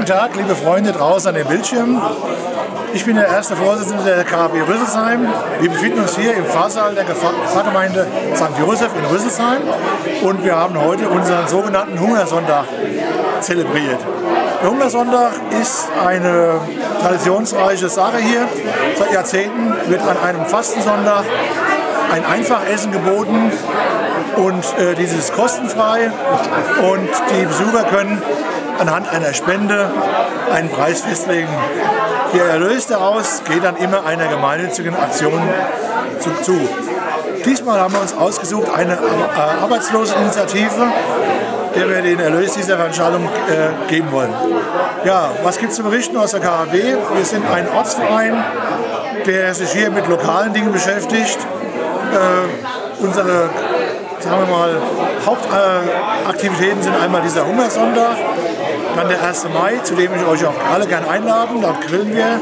Guten Tag, liebe Freunde draußen an den Bildschirmen. Ich bin der erste Vorsitzende der KAB Rüsselsheim. Wir befinden uns hier im Pfarrsaal der Pfarrgemeinde St. Josef in Rüsselsheim und wir haben heute unseren sogenannten Hungersonntag zelebriert. Der Hungersonntag ist eine traditionsreiche Sache hier. Seit Jahrzehnten wird an einem Fastensonntag ein Einfachessen geboten und dieses ist kostenfrei und die Besucher können anhand einer Spende einen Preis festlegen. Der Erlös daraus geht dann immer einer gemeinnützigen Aktion zu. Diesmal haben wir uns ausgesucht eine Arbeitsloseninitiative, der wir den Erlös dieser Veranstaltung geben wollen. Ja, was gibt es zu berichten aus der KAB? Wir sind ein Ortsverein, der sich hier mit lokalen Dingen beschäftigt. Unsere, sagen wir mal, Hauptaktivitäten sind einmal dieser Hungersonntag, dann der 1. Mai, zu dem ich euch auch alle gerne einladen. Dort grillen wir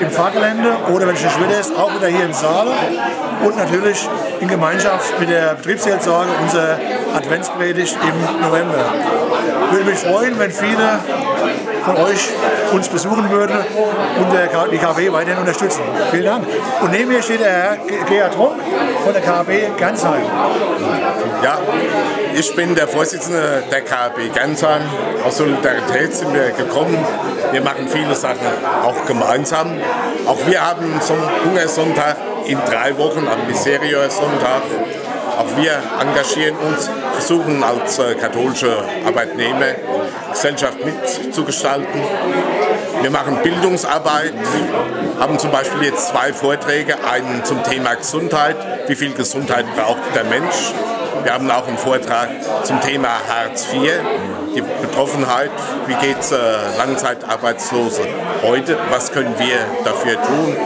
im Pfarrgelände oder, wenn es nicht wieder ist, auch wieder hier im Saal. Und natürlich in Gemeinschaft mit der Betriebsseelsorge unsere Adventspredigt im November. Ich würde mich freuen, wenn viele von euch uns besuchen würden und die KAB weiterhin unterstützen. Vielen Dank. Und neben mir steht der Herr Gerhard Trunk von der KAB Gernsheim. Ja, ich bin der Vorsitzende der KAB Gernsheim. Aus Solidarität sind wir gekommen. Wir machen viele Sachen auch gemeinsam. Auch wir haben so einen Hungersonntag in 3 Wochen, am Miserior-Sonntag. Auch wir engagieren uns, versuchen als katholische Arbeitnehmergesellschaft mitzugestalten. Wir machen Bildungsarbeit, haben zum Beispiel jetzt 2 Vorträge, einen zum Thema Gesundheit, wie viel Gesundheit braucht der Mensch. Wir haben auch einen Vortrag zum Thema Hartz IV, die Betroffenheit, wie geht es Langzeitarbeitslosen heute, was können wir dafür tun.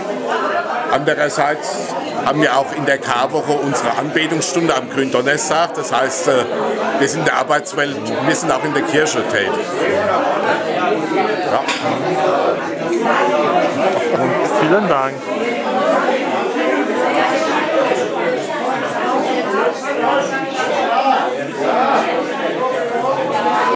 Andererseits haben wir auch in der K-Woche unsere Anbetungsstunde am Gründonnerstag. Das heißt, wir sind in der Arbeitswelt, wir sind auch in der Kirche tätig. Ja. Vielen Dank. Ja.